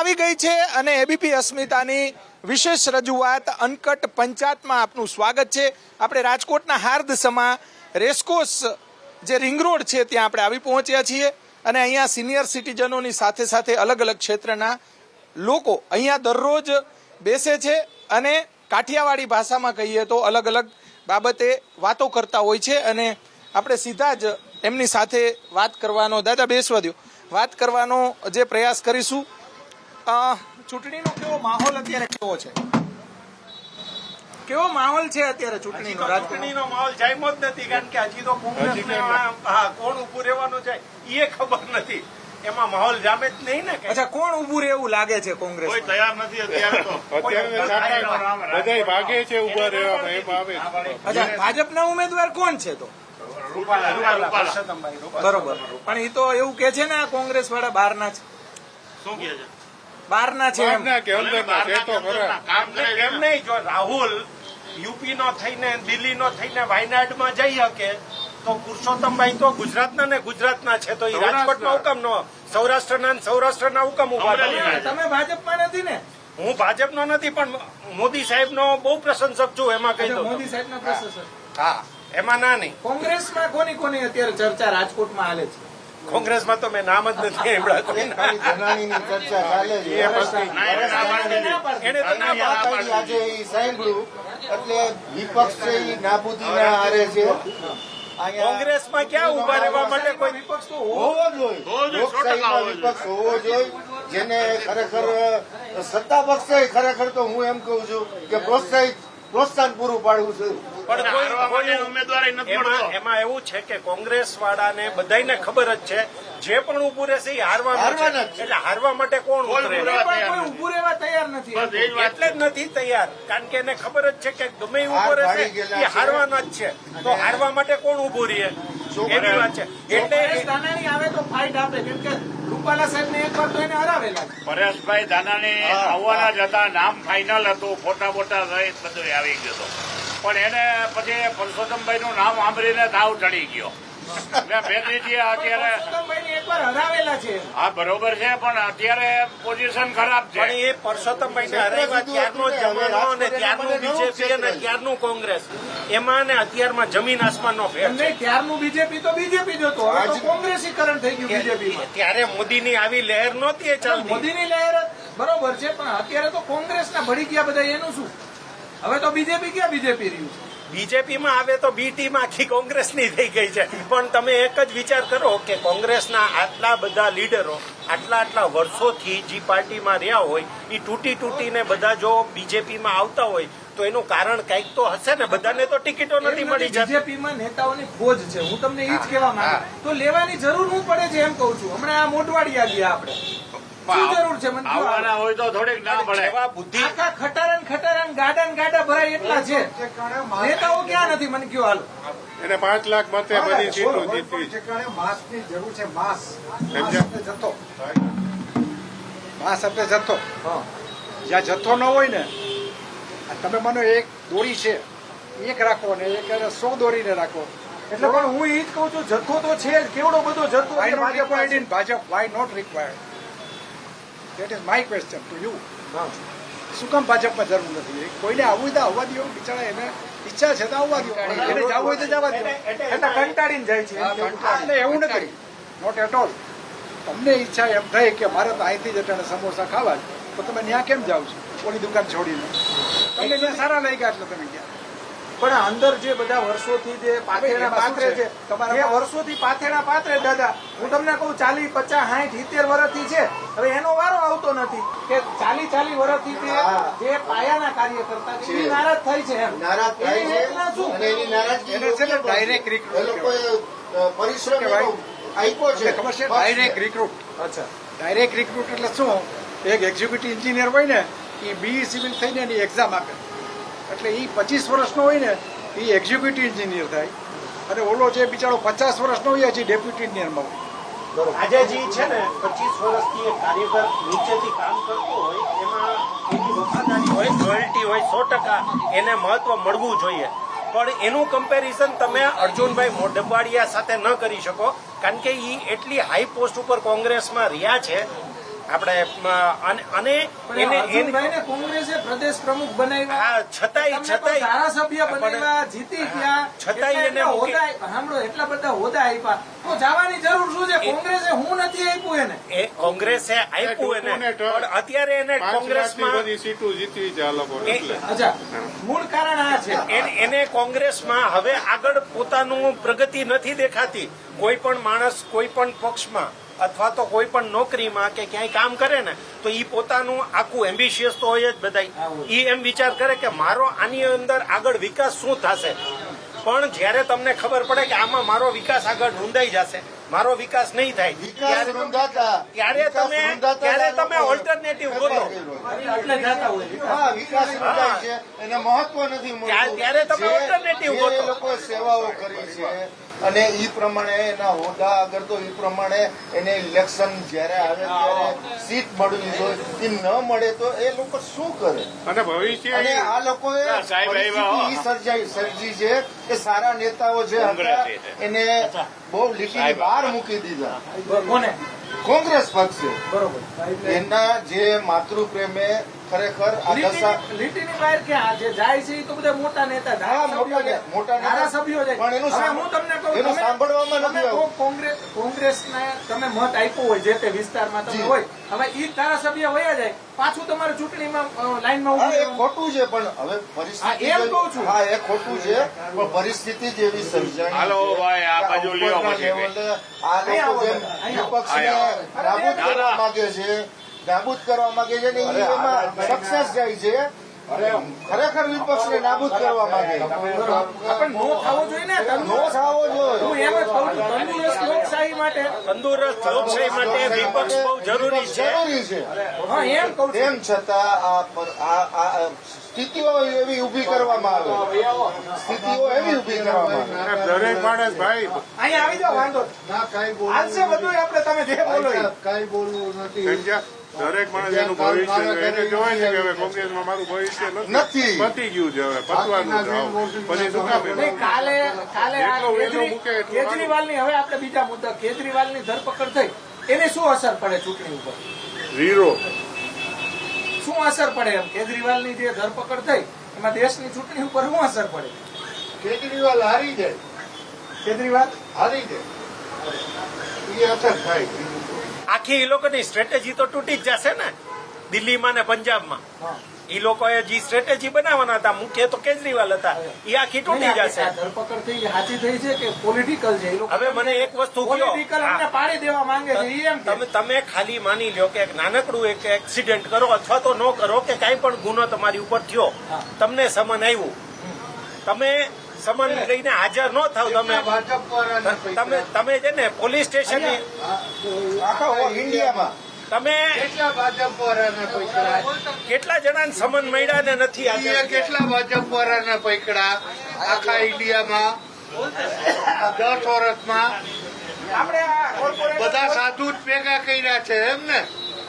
આવી ગઈ છે અને એબીપી અસ્મિતાની વિશેષ રજૂઆત અનકટ પંચાયતમાં આપનું સ્વાગત છે। આપણે રાજકોટના હાર્દસમાં રેસકોર્સ જે રિંગ રોડ છે ત્યાં આપણે આવી પહોંચ્યા છીએ અને અહીંયા સિનિયર સિટીઝનોની સાથે સાથે અલગ અલગ ક્ષેત્રના લોકો અહીંયા દરરોજ બેસે છે અને કાઠિયાવાડી ભાષામાં કહીએ તો અલગ અલગ બાબતે વાતો કરતા હોય છે અને આપણે સીધા જ એમની સાથે વાત કરવાનો, દાદા બેસવા દો, વાત કરવાનો જે પ્રયાસ કરીશું। ચૂંટણીનો કેવો માહોલ અત્યારે કેવો છે? કેવો માહોલ છે અત્યારે ચૂંટણીનો? ચૂંટણીનો માહોલ જામ્યો જ નથી, કારણ કે હજી તો કોંગ્રેસને કોણ ઉભું રહેવાનું છે એ ખબર નથી, એમાં માહોલ જામે જ નહીં ને। અચ્છા, કોણ ઉભું રહેવું લાગે છે કોંગ્રેસ? કોઈ તૈયાર નથી અત્યારે તો, બધા ભાગે છે ઉભા રહેવામાં, એમ આવે છે। અચ્છા, ભાજપના ઉમેદવાર કોણ છે તો? બરોબર, પણ એ તો એવું કે છે ને આ કોંગ્રેસ વાળા બહારના છે। શું કે છે? બહારના છે એમ કે અંદરના છે તો ખરા। એમ નહીં, જો રાહુલ યુપી નો થઈને દિલ્હી નો થઈને વાયનાડમાં જઈ શકે તો પુરુષોત્તમભાઈ તો ગુજરાતના ને ગુજરાતના છે, તો એ રાજકોટમાં હુકમ નો, સૌરાષ્ટ્રના હુકમ ઉભા થાય? તમે ભાજપમાં નથી ને? હું ભાજપનો નથી, પણ મોદી સાહેબનો બહુ પ્રશંસક છું, એમાં કહી દઉં। મોદી સાહેબના પ્રશંસક? હા, એમાં ના નહીં। કોંગ્રેસમાં કોની કોની અત્યારે ચર્ચા રાજકોટમાં હાલે છે? કોંગ્રેસમાં તો મેં નામ જ નથી જનાનીની ચર્ચા ચાલે છે, એને તો ના પાડી। આજે ઈ સાંભળ્યું એટલે વિપક્ષ છે ઈ નાબૂદીના હારે છે। કોંગ્રેસમાં ક્યાં ઉભા રહેવા માટે કોઈ વિપક્ષ તો હોવો જોઈએ, લોકશાહીમાં વિપક્ષ હોવો જોઈએ, જેને ખરેખર સત્તા પક્ષે ખરેખર તો હું એમ કઉ છું કે પ્રોત્સાહન પૂરું પાડવું છે, પણ એમાં એવું છે કે કોંગ્રેસ વાળાને બધાને ખબર જ છે જે પણ ઉભું રહેશે એ હારવાનું છે, એટલે હારવા માટે કોણ ઉતરે? કોઈ ઉભું રહેવા તૈયાર નથી, એટલે જ નથી તૈયાર, કારણ કે એને ખબર જ છે કે ગમે એ ઉભો રહેશે એ હારવાના જ છે, તો હારવા માટે કોણ ઉભું રહે? એવી વાત છે। એટલે દાનાણી આવે તો ફાઇટ આપે, કેમ કે રૂપાલા સાહેબ ને એકવાર તો એને હરાવેલા છે। પરેશભાઈ દાનાણી આવવાના જ હતા, નામ ફાઇનલ હતું, ફોટા બોટા સહિત બધું આવી ગયું હતું, પણ એને પછી પરસોત્તમભાઈ નું નામ સાંભળીને તાવ ચડી ગયો। અત્યારે એકવાર હરાવેલા છે, હા બરોબર છે, પણ અત્યારે પોઝિશન ખરાબ છે। પણ એ પરસોત્તમભાઈ ને હરાવ્યા ત્યારનો જમાનો અને ત્યારનું બીજેપી અને ત્યારનું કોંગ્રેસ, એમાં ને અત્યારમાં જમીન આસમાનનો ફેર છે। ત્યારનું બીજેપી તો બીજેપી જ હતું, હવે તો કોંગ્રેસીકરણ થઈ ગયું બીજેપીમાં। ત્યારે મોદીની આવી લહેર નહોતી એ ચાલતી, મોદીની લહેર બરોબર છે, પણ અત્યારે તો કોંગ્રેસના ભળી ગયા બધા, એનું શું? હવે તો બીજેપી ક્યાં બીજેપી રહ્યું છે? બીજેપીમાં આવે તો બી ટીમ આખી કોંગ્રેસની થઈ ગઈ છે। પણ તમે એક જ વિચાર કરો કે કોંગ્રેસના આટલા બધા લીડરો આટલા વર્ષોથી જે પાર્ટીમાં રહ્યા હોય એ તૂટીને બધા જો બીજેપીમાં આવતા હોય તો એનું કારણ કંઈક તો હશે ને, બધાને તો ટિકિટો નથી મળી જતી। બીજેપીમાં નેતાઓની ફોજ છે, હું તમને એ જ કહેવા માંગુ, તો લેવાની જરૂર હું પડે છે એમ કઉ છું। હમણાં આ મોટવાડિયા ગયા આપણે, શું જરૂર છે? મને આવવાના હોય તો થોડીક ના પડે। એવા બુદ્ધિ આખા ખટારા ગાડા ભરાય એટલા છે, નેતાઓ ક્યાં નથી? મને કયો હાલો, એને 5 લાખ મતે બધી સીટો જીતવી। માસની જરૂર છે, માસ સમજ્યા? માસ એટલે જથ્થો, જ્યાં જથ્થો ન હોય ને, તમે મને એક દોરી છે એક રાખો ને એક 100 દોરીને રાખો, એટલે પણ હું એ જ કઉ છું, જથ્થો તો છે જ, કેવડો બધો જથ્થો વાય છે not Bhajap required in Bhajap, why not required? That is my question to you. શું કામ ભાજપમાં જરૂર નથી? કોઈને આવવું તો આવવા દો, બિચારા એને ઈચ્છા છે તો આવવા દો, એને જવું હોય તો જવા દો, એટલે કંટાળીને જાય છે એમ કેવું. એટલે એવું નથી, નોટ એટ ઓલ। તમને ઈચ્છા એમ થઈ કે મારે તો અહીંથી જ અટાણે સમોસા ખાવા જ, તો તમે ત્યાં કેમ જાઓ છો ઓલી દુકાન છોડીને? તમને જ્યાં સારા લાગ્યા એટલે તમે ગયા, પણ અંદર જે બધા વર્ષોથી જે પાથેણા પાથરે છે, જે વર્ષોથી પાથેણા પાથરે, દાદા હું તમને કહું 40, 50, 60, 70 વર્ષથી છે, હવે એનો વારો આવતો નથી કે 40 વર્ષથી જે પાયાના કાર્ય કરતા છે એ નારાજ થાય છે એમ, નારાજ થાય એની છે વેદના શું? અને એની નારાજગી એને છે ને ડાયરેક્ટ એ રિક્રુટ લોકોએ પરિશ્રમ આપ્યો છે, ખબર છે? Direct recruit. અચ્છા, ડાયરેક્ટ રિક્રુટ એટલે શું? એક એક્ઝિક્યુટિવ એન્જિનિયર હોય ને, એ બીઈ સિવિલ થઈને એની એક્ઝામ આપે, એટલે એ 25 વર્ષનો હોય ને એ એક્ઝિક્યુટિવ એન્જિનિયર થાય, અને ઓલો જે બિચારો 50 વર્ષનો હોય હજી ડેપ્યુટી એન્જિનિયરમાં હોય। આજે જે છે ને 25 વર્ષથી એક કાર્યકર નીચેથી કામ કરતો હોય, એમાં એની વફાદારી હોય, લોયલ્ટી હોય, 100% એને મહત્વ મળવું જોઈએ, પણ એનું કમ્પેરિઝન તમે અર્જુનભાઈ મોઢવાડિયા સાથે ન કરી શકો, કારણ કે એ એટલી હાઈ પોસ્ટ ઉપર કોંગ્રેસમાં રહ્યા છે આપણે અને એને અર્જુનભાઈને કોંગ્રેસે પ્રદેશ પ્રમુખ બનાવ્યા. હા, છતાંય તમને તો ધારાસભ્ય બનાવ્યા, જીતી ગયા. છતાંય એને એટલા મૂકી- હોદ્દા- સાંભળો, એટલા બધા હોદ્દા આપ્યા તો જવાની જરૂર શું છે? કોંગ્રેસે હું નથી આપ્યું એને. એ કોંગ્રેસે આપ્યું એને, પણ અત્યારે એને 5 લાખની કોંગ્રેસમાં બધી સીટો જીતવી છે આ લોકો એટલે અચ્છા, મૂળ કારણ આ છે. એને કોંગ્રેસમાં હવે આગળ પોતાનું પ્રગતિ નથી દેખાતી. કોઈ પણ માણસ કોઈ પણ પક્ષમાં અથવા તો કોઈ પણ નોકરીમાં કે ક્યાંય કામ કરે ને તો ઈ પોતાનું આખું એમ્બિશિયસ તો હોય જ બધા. ઈ એમ વિચાર કરે કે મારો આની અંદર આગળ વિકાસ શું થશે, પણ જ્યારે તમને ખબર પડે કે આમાં મારો વિકાસ આગળ ઊંડાઈ જશે, મારો વિકાસ નહીં થાય, વિકાસ રૂંધાતા ત્યારે તમે ઓલ્ટરનેટિવ ગોતો. એટલે જાતા હોય. હા, વિકાસ રૂંધાય છે એને મહત્વ નથી મળતું. ત્યારે તમે જે- alternative જે ગોતો. લોકો સેવાઓ કરી છે અને ઈ પ્રમાણે એના હોદ્દા આગળ તો ઈ પ્રમાણે એને ઇલેક્શન જ્યારે આવે ત્યારે સીટ મળવી જોઈએ. એ ન મળે તો એ લોકો શું કરે? અને ભવિષ્ય અને આ લોકોએ સાહેબ, પરિસ્થિતિ ઈ સર્જી છે કે સારા નેતાઓ જે હતા એને બહુ લીટીની બહાર મૂકી દીધા. કોને? કોંગ્રેસ પક્ષે બરોબર. એના જે માતૃપ્રેમે ખરેખર આ દશા લીટીની બહાર ક્યાં? જે જાય છે એ તો બધા મોટા નેતા, હા, મોટા નેતા. ધારાસભ્યો જાય. પણ એનું હવે હું તમને કહું, એનું તમે- સાંભળવામાં તમે નથી આવતું. કોંગ્રેસના તમે મત આપ્યો હોય જે તે વિસ્તારમાં તમે જી. હોય, હવે ઈ ધારાસભ્ય વયા જાય, પાછું તમારે ચૂંટણીમાં લાઈનમાં હા, ઉભું એ રહેવાનું. ખોટું છે પણ હવે પરિસ્થિતિ હા, એમ કહું છું. હા, એ ખોટું છે પણ પરિસ્થિતિ જેવી સર્જાણી હાલો છે. ભાઈ, આ બાજુ લ્યો ઉપરના પછી લેવલે આ લોકો જેમ વિપક્ષને નાબૂદ કરવા માંગે છે, નાબૂદ કરવા માંગે છે ને ઈ એમાં સક્સેસ જાય છે. ખરેખર વિપક્ષને નાબૂદ કરવા માંગે પણ નો થવો જોઈએ ને. નો થવો જોઈએ. હું એમ જ કહું છું, તંદુરસ્ત લોકશાહી માટે. તંદુરસ્ત લોકશાહી માટે વિપક્ષ બહુ જરૂરી છે. જરૂરી છે. હા, એમ કહું છું. તેમ છતાં આ સ્થિતિઓ એવી ઊભી કરવામાં આવે, સ્થિતિઓ એવી ઊભી કરવામાં આવે. અને દરેક માણસ ભાઈ અહીંયા આવી જાઓ, વાંધો ના, કાંઈ બોલવું હાલશે બધું આપણે, તમે જે બોલો એ. કાંઈ બોલવું નથી. સમજ્યા? દરેક માણસ એનું ભવિષ્ય છે. એને જોવાય છે કે હવે કોંગ્રેસમાં મારું ભવિષ્ય નથી. પતી ગયું છે, હવે પતવાનું છે. આવું. પછી શું કામ એનું? નહીં, કાલે આ જેટલું વહેલું મૂકે એટલું કેજરીવાલની, હવે આપણે બીજા મુદ્દા, કેજરીવાલની ધરપકડ થઈ એની શું અસર પડે ચૂંટણી ઉપર? ઝીરો. શું અસર પડે એમ? કેજરીવાલની જે ધરપકડ થઈ એમાં દેશની ચૂંટણી ઉપર શું અસર પડે? કેજરીવાલ હારી જાય, કેજરીવાલ હારી જાય એ અસર થાય. આખી એ લોકોની સ્ટ્રેટેજી તો તૂટી જ જશે ને. દિલ્હીમાં ને પંજાબમાં એ લોકોએ જે સ્ટ્રેટેજી બનાવવાના હતા, મુખ્ય તો કેજરીવાલ હતા, એ આખી તૂટી જશે. આ ધરપકડ થઈ સાચી થઈ છે કે પોલિટિકલ છે? એ લોકો હવે મને એક વસ્તુ કહો. પોલિટિકલ અમને પાડી દેવા માંગે છે ઈ એમ કે. તમે ખાલી માની લ્યો કે એક નાનકડું એક એક્સિડન્ટ કરો અથવા તો ન કરો કે કાંઈ પણ ગુનો તમારી ઉપર થયો, તમને સમન આવ્યું, તમે સમન લઈને હાજર ન થાવ, તમે છે ને પોલીસ સ્ટેશન આખા ઇન્ડિયામાં તમે ભાજપ વાળાને પકડા, કેટલા જણાને સમન મળ્યા ને નથી હાજર? કેટલા ભાજપ વાળાને પકડા આખા ઇન્ડિયામાં 10 વર્ષમાં આપણે આ corporate બધા સાધુ જ ભેગા કર્યા છે એમ ને.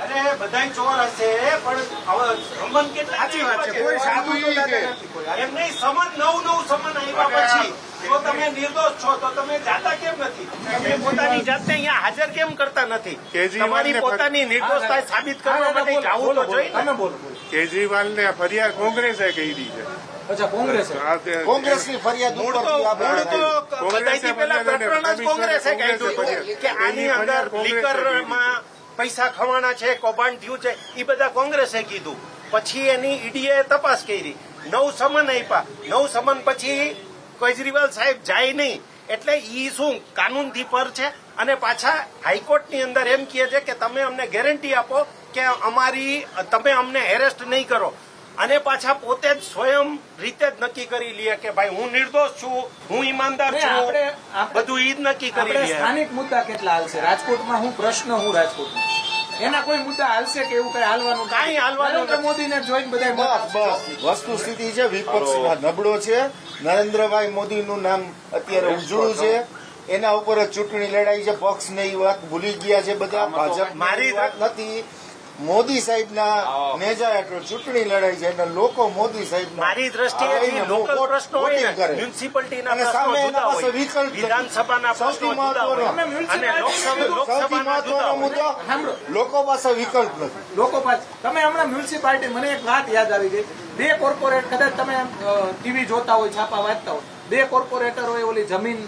અરે બધાય ચોર હશે પણ હવે સમન કેટલા? સાચી વાત છે. કોઈ સાધુ તો દાદા નથી કોઈ. એમ નહીં, સમન નવું સમન આવ્યા પછી જો તમે નિર્દોષ છો તો તમે જાતા કેમ નથી? તમે પોતાની જાતને અહીંયા હાજર કેમ કરતા નથી? કેજરીવાલને તમારી પોતાની નિર્દોષતા સાબિત કરવા માટે જવું તો જોઈએ ને. તમે બોલો. કેજરીવાલને ફરિયાદ કોંગ્રેસે કરી છે. અચ્છા, કોંગ્રેસ આ તે- કોંગ્રેસની ફરિયાદ મૂળ ઉપરથી આ તો બધાયથી પહેલા પ્રકરણ જ કોંગ્રેસે કાઢ્યું કે આની અંદર લીકરમાં પૈસા ખવાના છે, કૌભાંડ થયું છે, એ બધા કોંગ્રેસે કીધું. પછી એની ઈડીએ તપાસ કરી, 9 સમન આપ્યા. 9 સમન પછી કેજરીવાલ સાહેબ જાય નહીં, એટલે ઈ શું કાનૂનથી પર છે. અને પાછા હાઈકોર્ટની અંદર એમ કહે છે કે તમે અમને ગેરંટી આપો કે તમે અમને એરેસ્ટ નહીં કરો. અને પાછા પોતે જ સ્વયં રીતે જ નક્કી કરી લે કે ભાઈ હું નિર્દોષ છું, હું ઈમાનદાર છું, બધું ઈ જ નક્કી કરી આપણે લે. સ્થાનિક મુદ્દા કેટલા હાલશે રાજકોટમાં? હું પ્રશ્ન રાજકોટમાં એના કોઈ મુદ્દા હાલશે કે એવું કઈ હાલવાનું? કાંઈ હાલવાનું નરેન્દ્ર મોદીને જોઈને બધા બસ વસ્તુ સ્થિતિ છે. વિપક્ષ નબળો છે. નરેન્દ્રભાઈ મોદીનું નામ અત્યારે ઉજળું છે. એના ઉપર જ ચૂંટણી લડાઈ છે. પક્ષ ને એ વાત ભૂલી ગયા છે બધા. ભાજપ મારી વાત નથી. મોદી સાહેબના નેજા હેઠળ ચૂંટણી લડાઈ છે અને લોકો મોદી સાહેબ મારી દ્રષ્ટિએ લોકલ પ્રશ્નો હોય ને મ્યુનિસિપાલિટીના અને પ્રશ્નો સામે જુદા એના પાસે હોય, વિકલ્પ નથી. વિધાનસભાના પ્રશ્નો સૌથી જુદા હોય મહત્વનો અને લોકસભાના સૌથી જુદા મહત્વનો હોય. મુદ્દો લોકો પાસે વિકલ્પ નથી. લોકો પાસે તમે હમણાં મ્યુનિસિપાલિટી મને એક વાત યાદ આવી ગઈ. 2 કોર્પોરેટ કદાચ તમે ટીવી જોતા હોય, છાપા વાંચતા હોય, 2 કોર્પોરેટરોએ ઓલી જમીન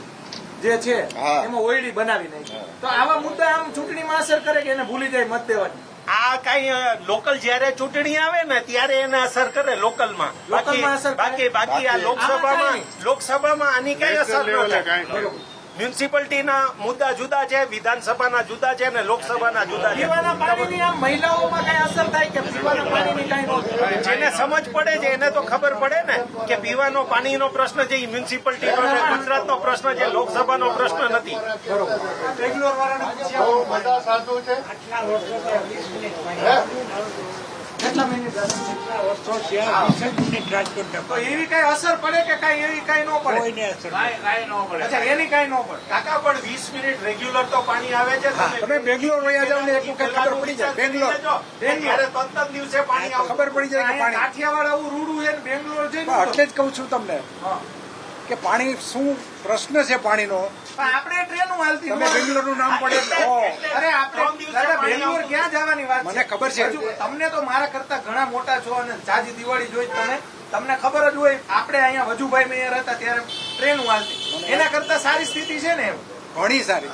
જે છે હા. એમાં ઓયડી બનાવી નાખી. તો આવા મુદ્દા આમ ચૂંટણીમાં અસર કરે કે એને ભૂલી જાય મત દેવાની? આ કઈ લોકલ જયારે ચૂંટણી આવે ને ત્યારે એને અસર કરે લોકલમાં. લોકલમાં અસર કરે. બાકી આ આમાં લોકસભામાં આની કઈ અસર ન લેવલે થાય. કાંઈ નહીં. મ્યુનિસિપાલિટીના મુદ્દા જુદા છે, વિધાનસભાના જુદા છે અને લોકસભાના જુદા છે. પીવાના પાણીની આમ મહિલાઓમાં કઈ અસર થાય કે પીવાના પાણીની કઈ ન થાય? જેને સમજ પડે છે એને તો ખબર પડે ને કે પીવાનો પાણીનો પ્રશ્ન છે એ મ્યુનિસિપાલિટીનો છે, ગુજરાતનો પ્રશ્ન છે, લોકસભાનો પ્રશ્ન નથી. બેંગ્લોર વાળાને બહુ બધા સાધુ છે. કેટલા મિનિટ તો એવી કઈ અસર પડે કે કઈ એવી કઈ ન પડે? કાંઈ ન પડે. અચ્છા, એની કઈ ન પડે. કાકા પણ 20 મિનિટ રેગ્યુલર તો પાણી આવે છે. તમે બેંગ્લોર વયા જાવ ને એક વખત ખબર પડી જાય. બેંગ્લોર ત્યારે ત્રણ દિવસે પાણી આવે. ખબર પડી જાય કે પાણી કાઠિયાવાડ આવું રૂડું છે ને બેંગ્લોર છે ને એટલે જ કહું છું તમને કે પાણી શું પ્રશ્ન છે પાણીનો. આપણે ટ્રેન હાલતી તમે બેંગ્લોરનું નામ પડે એટલે અરે આપણે દાદા બેંગ્લોર ક્યાં જવાની વાત મને ખબર છે. તમને તો મારા કરતા ઘણા મોટા છો અને જાજી દિવાળી જોઈ તમને ખબર જ હોય. આપણે અહીંયા વજુભાઈ મેયર હતા ત્યારે ટ્રેન હાલતી, એના કરતા સારી સ્થિતિ છે ને. ઘણી સારી.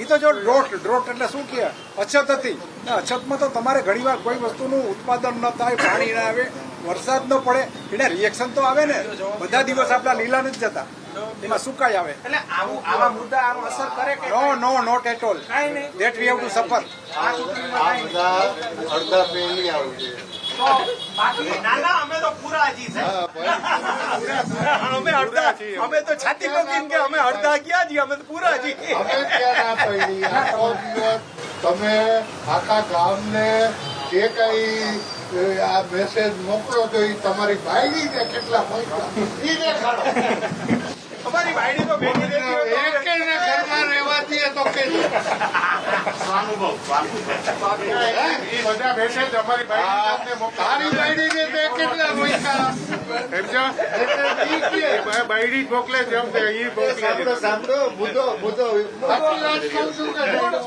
એ તો જો ડ્રોટ એટલે શું કે અછત હતી. અછતમાં તો તમારે ઘણીવાર કોઈ વસ્તુનું ઉત્પાદન ન થાય, પાણી ના આવે, વરસાદ ન પડે, એટલે રિએક્શન તો આવે ને. બધા દિવસ આપણા લીલા નથી જતા, એમાં સુકાઈ આવે. એટલે આવા મુદ્દા આમ અસર કરે કે નો નોટ એટ ઓલ. કાઈ નહીં. ધેટ વી હેવ ટુ સફર. આ ચૂંટણીમાં કાંઈ નહીં. બધા અડધા પહેલી આવું છે. તો બાકી ના ના, અમે તો પૂરા હજી છે. અમે તો છાતી પકડીને કે અમે અડધા ગયા છીએ, અમે તો પૂરા હજી. અમે ત્યાં ના પડી. આખો દિવસ તમે આખા ગામને જે કઈ આ મેસેજ મોકલો છો એ તમારી બાયડી ને કેટલા પૈસા ઈ દેખાડો. અમારી વાયડી તો ભેગી રહેતી હોય તો એક ને ઘરમાં રહેવા દઈએ તો કે ઈ બધા મેસેજ અમારી બાયડી મોકલો. તારી બાયડી ને તે કેટલા પૈસા સમજો. ઈ કે બાયડી જ મોકલે છે એમ તે ઈ મોકલે. સાંભળો મુદ્દો આટલી વાત કહું છું કે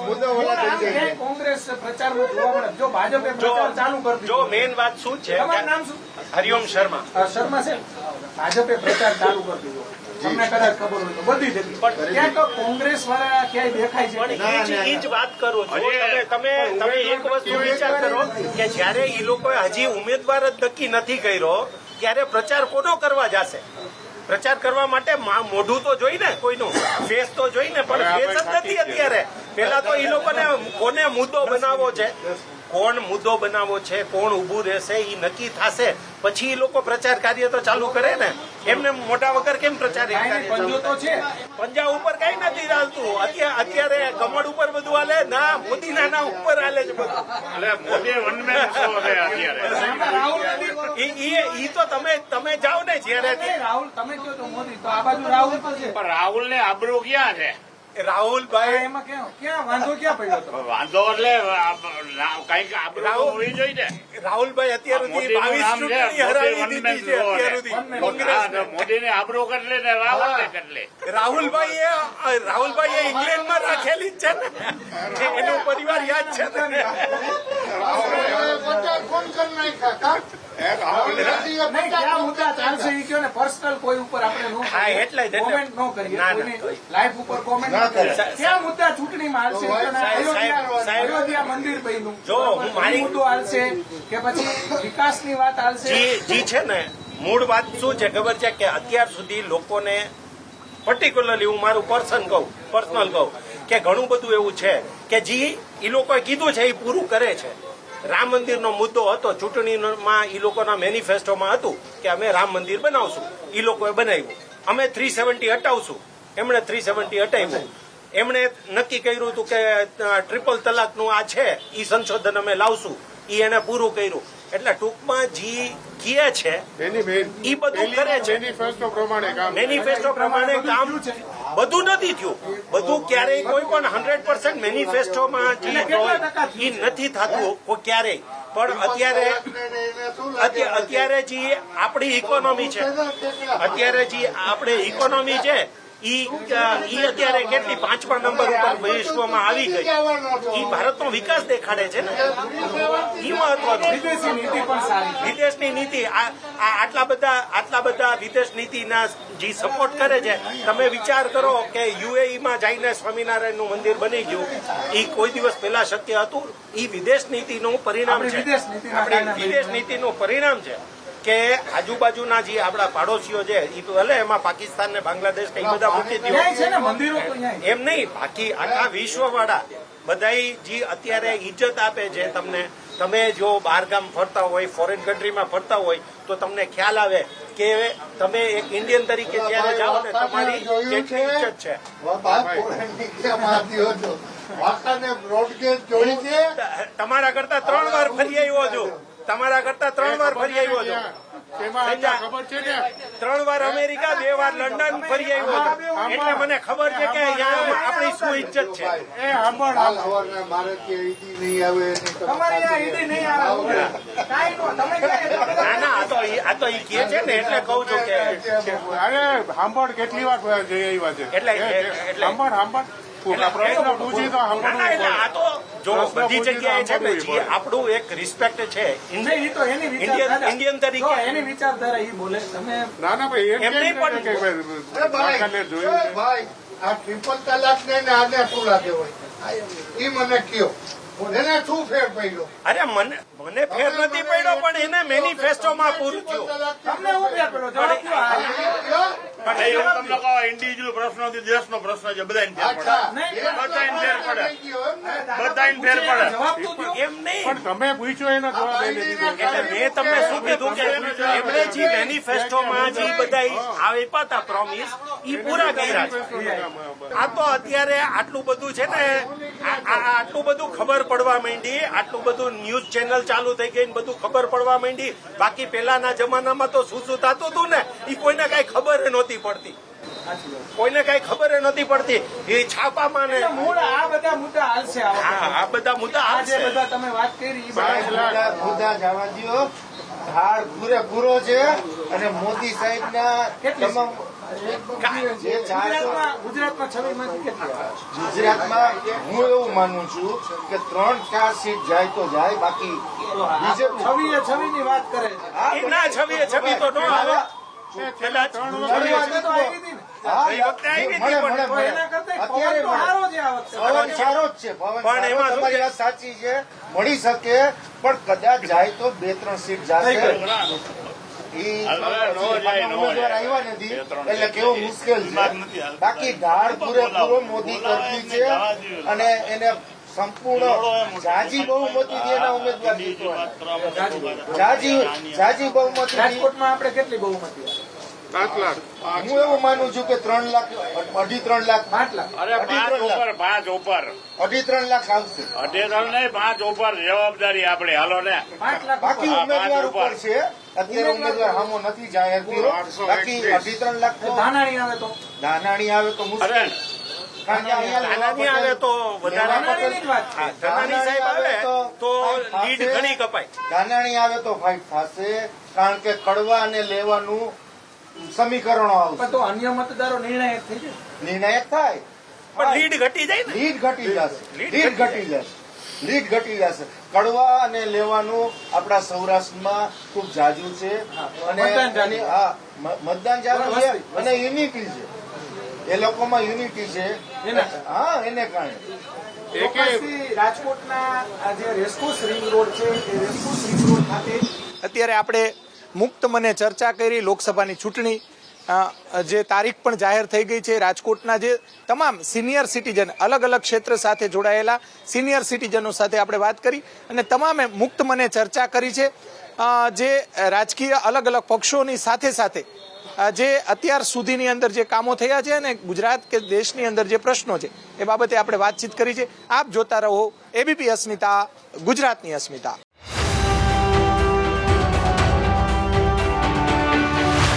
મુદ્દો ઓલા થઈ જાય છે. કોંગ્રેસ પ્રચારમાં જોવા મળે. જો ભાજપે પ્રચાર ચાલુ કરી દીધો. જો મેઇન વાત શું છે, તમારું નામ શું? હરિઓમ શર્મા. શર્મા છે. ભાજપે પ્રચાર ચાલુ કરી દીધો. તમને કદાચ ખબર હોય તો બધી જગ્યાએ. ક્યાંક તો કોંગ્રેસ વાળા ક્યાંય દેખાય છે? પણ એ જ વાત કરું છું. તમે એક વસ્તુ વિચાર કરો કે જયારે એ લોકોએ હજી ઉમેદવાર જ નક્કી નથી કર્યો ત્યારે પ્રચાર કોનો કરવા જશે? પ્રચાર કરવા માટે મોઢું તો જોઈ ને, કોઈનું ફેસ તો જોઈ ને, પણ ફેસ જ નથી અત્યારે. પેલા તો એ લોકોને કોને મુદ્દો બનાવવો છે, કોણ મુદ્દો બનાવવો છે, કોણ ઉભું રહેશે એ નક્કી થશે પછી એ લોકો પ્રચાર કાર્ય તો ચાલુ કરે ને. એમને મોટા વગર કેમ પ્રચાર પંજો તો છે. પંજા ઉપર કઈ નથી ચાલતું. અત્યારે કમળ ઉપર બધું હાલે ના, મોદીના નામ ઉપર હાલે છે બધું. એટલે મોદી વનમેન શો છે અત્યારે. રાહુલ ગાંધી ઈ તો તમે જાઓ ને જયારે રાહુલ તમે કહો તો મોદી તો આ બાજુ રાહુલ તો છે. પણ રાહુલ ને આબરૂ ક્યાં છે? રાહુલભાઈ એમાં ક્યાં વાંધો ક્યાં પડ્યો હતો? વાંધો એટલે કઈક આબરૂ હોવી જોઈએ ને. રાહુલભાઈ અત્યાર સુધી મોદીનું 22 નામ છે, ચૂંટણી હરાવી દીધી છે અત્યાર સુધી કોંગ્રેસને. મોદી ને આબરૂ કેટલે ને રાહુલ ને કેટલે. રાહુલભાઈએ ઇંગ્લેન્ડમાં રાખેલી જ છે ને, એનો પરિવાર યાદ છે ને. પ્રચાર કોણ કરી નાખ્યા કા? નહીં, ક્યાં મુદ્દા ચાલશે એ કહો ને. પર્સનલ કોઈ ઉપર આપણે નો હા, એટલે જ. કોમેન્ટ નો કરીએ. ના, ના. કોઈની લાઈફ ઉપર કોમેન્ટ ના ન કરીએ. કરે. ક્યાં મુદ્દા ચૂંટણીમાં હાલશે એ કહો ને. સાહેબ, અયોધ્યા મંદિર બન્યું. જો, હું મારી- મુદ્દો હાલશે કે પછી વિકાસની વાત હાલશે? જી છે ને, મૂળ વાત શું છે ખબર છે કે અત્યાર સુધી લોકોને પર્ટિક્યુલરલી હું મારું પર્સનલ કહું કે ઘણું બધું એવું છે કે જે એ લોકોએ કીધું છે એ પૂરું કરે છે. રામ મંદિરનો મુદ્દો હતો ચૂંટણીમાં, એ લોકોના મેનિફેસ્ટોમાં હતું કે અમે રામ મંદિર બનાવશું. એ લોકોએ બનાવ્યું. અમે 370 હટાવશું. એમણે 370 હટાવ્યું. એમણે નક્કી કર્યું હતું કે ટ્રિપલ તલાકનું આ છે એ સંશોધન અમે લાવશું. એ એને પૂરું કર્યું. એટલે ટૂંકમાં જે કહે છે એની ઈ બધું કરે છે. મેનિફેસ્ટો પ્રમાણે કામ. મેનિફેસ્ટો પ્રમાણે કામ બધું નથી થયું. બધું ક્યારેય કોઈ પણ 100% મેનિફેસ્ટોમાં જે હોય એ નથી થતું કોઈ ક્યારેય. પણ અત્યારે જે આપણી ઇકોનોમી છે, ઈ અત્યારે કેટલી 5મા નંબર ઉપર વિશ્વમાં આવી ગઈ. ઈ ભારતનો વિકાસ દેખાડે છે ને, ઈ મહત્વનું. વિદેશની નીતિ આટલા બધા વિદેશ નીતિના જે સપોર્ટ કરે છે. તમે વિચાર કરો કે યુએઈમાં જઈને સ્વામિનારાયણનું મંદિર બની ગયું, ઈ કોઈ દિવસ પહેલા શક્ય હતું. ઈ વિદેશ નીતિનું પરિણામ છે. આપણી વિદેશ નીતિનું પરિણામ છે કે આજુબાજુના જે આપણા પાડોશીઓ છે એ ભલે એમાં પાકિસ્તાન ને બાંગ્લાદેશ ને એ બધા મૂકી દો, એમ નહીં, બાકી આખા વિશ્વ વાળા બધા જે અત્યારે ઇજ્જત આપે છે તમને. તમે જો બહારગામ ફરતા હોય, ફોરેન કન્ટ્રીમાં ફરતા હોય તો તમને ખ્યાલ આવે કે તમે એક ઇન્ડિયન તરીકે જ્યારે જાઓ ને તમારી કેટલી ઇજ્જત છે. તમારા કરતા 3 વાર ફરી આવ્યો છું. 3 વાર અમેરિકા, 2 વાર લંડન ફરી આવ્યો છું. એટલે મને ખબર છે કે અહીંયા આપણી શું ઇજ્જત છે. ના આ તો ઈ કહે છે ને એટલે કઉ છું કે સાંભળ કેટલી વાર જઈ આવ્યા છે. એટલે આ તો જો બધી જગ્યાએ છે ને જે આપણું એક રિસ્પેક્ટ છે ઇન્ડિયન તરીકે. એની વિચારધારા ઈ બોલે તમે ના ભાઈ એમ નહીં પણ ભાઈ આ ટ્રિપલ તલાક ને આને શું લાગે હોય ઈ મને કયો, એને શું ફેર પડ્યો? અરે મને ફેર નથી પડ્યો, પણ એને મેનિફેસ્ટોમાં પૂરું થયું. તમને હું ફેર પડ્યો? જવાબ કયો? પણ એ હું તમને કહો, ઇન્ડિવિજ્યુઅલ પ્રશ્ન નથી, દેશનો પ્રશ્ન છે. બધાને ફેર પડે. બધાને ફેર પડે. જવાબ તો દો. એમ નહીં, પણ તમે પૂછ્યો એનો જવાબ એને દીધો. એટલે મેં તમને શું કીધું કે એમણે જે મેનિફેસ્ટોમાં જે બધા આપ્યા હતા પ્રોમિસ એ પૂરા કર્યા છે. આ તો અત્યારે આટલું બધું છે ને, આટલું બધું ખબર પડવા માંડી, આટલું બધું ન્યૂઝ ચેનલ ચાલુ થઈ ગઈ, બધું ખબર પડવા માંડી. બાકી પેલાના જમાનામાં તો શું થતું હતું ને એ કોઈને કઈ ખબર નહોતી પડતી. એ છાપામાં ને મૂળ આ બધા મુદ્દા હાલશે. આ બધા મુદ્દા આ જે આવશે. બધા તમે વાત કરી ઈ મુદ્દા જવા દો. ધાર પૂરેપૂરો છે અને મોદી સાહેબના તમામ જે 400 ગુજરાતમાં 26 માંથી કેટલી આવે? ગુજરાતમાં હું એવું માનું છું કે 3-4 સીટ જાય તો જાય, બાકી બીજેપી 26 ની વાત કરે છે. ના છવી તો ન આવે. કદાચ તો આવી હતી ને. ગઈ વખતે આવી હતી, પણ તો એના કરતા અત્યારે પવન તો સારો છે આ વખતે. પવન સારો જ છે. પવન પણ સારો, એમાં શું તમારી છે? વાત સાચી છે, મળી શકે, પણ કદાચ જાય તો 2-3 સીટ જશે. ઉમેદવાર આવ્યા નથી એટલે કેવું મુશ્કેલ છે. બાકી ધાર પૂરેપૂરો મોદી કરતી છે અને એને સંપૂર્ણ જાજી બહુમતીથી એના ઉમેદવાર જીતવાના. જાજી બહુમતી. રાજકોટમાં આપણે કેટલી બહુમતી આવે? 7 લાખ. હું એવું માનું છું કે 3 લાખ, 2.5-3 લાખ, 5 લાખ. અરે 5 ઉપર 2.5-3 લાખ આવશે. 2.5 નહીં, 5 ઉપર જવાબદારી આપણે. હાલો ને. 5 લાખ બાકી હા, ઉમેદવાર 5 ઉપર ઉપર છે. અત્યારે ઉમેદવાર સામો નથી જાહેર કર્યો. બાકી 2.5-3 લાખ તો ધાનાણી આવે તો નાનાણી આવે તો મુશ્કેલ. કારણ કે અહીંયા નાની આવે તો વધારે. ધાનાણીની જ વાત છે. ધનાની સાહેબ આવે તો લીડ ઘણી કપાય. નાનાણી આવે તો ફાઇટ થશે, કારણ કે કડવા અને લેવાનું સમીકરણો પણ આવશે. તો અન્ય મતદારો નિર્ણાયક થઈ જાય. નિર્ણાયક થાય, પણ લીડ ઘટી જાય ને. લીડ ઘટી જશે. લીડ લીડ ઘટી જશે. કડવા અને લેવાનું આપણા સૌરાષ્ટ્રમાં ખૂબ જાજુ છે અને મતદાન જાજુ. હા, મતદાન જાજુ છે અને યુનિટી છે. એ લોકોમાં યુનિટી છે. હા, એને કારણે ચોક્કસથી રાજકોટના આ જે રેસકોર્સ રિંગ રોડ છે એ રેસકોર્સ રિંગ રોડ ખાતે અત્યારે આપણે મુક્ત મને ચર્ચા કરી. લોકસભાની ચૂંટણી જે તારીખ પણ જાહેર થઈ ગઈ છે. રાજકોટના જે તમામ સિનિયર સિટીઝન, અલગ અલગ ક્ષેત્ર સાથે જોડાયેલા સિનિયર સિટીઝનો સાથે આપણે વાત કરી અને તમામે મુક્ત મને ચર્ચા કરી છે. જે રાજકીય અલગ અલગ પક્ષોની સાથે સાથે જે અત્યાર સુધીની અંદર જે કામો થયા છે અને ગુજરાત કે દેશની અંદર જે પ્રશ્નો છે એ બાબતે આપણે વાતચીત કરી છે. આપ જોતા રહો એબીપી અસ્મિતા, ગુજરાતની અસ્મિતા.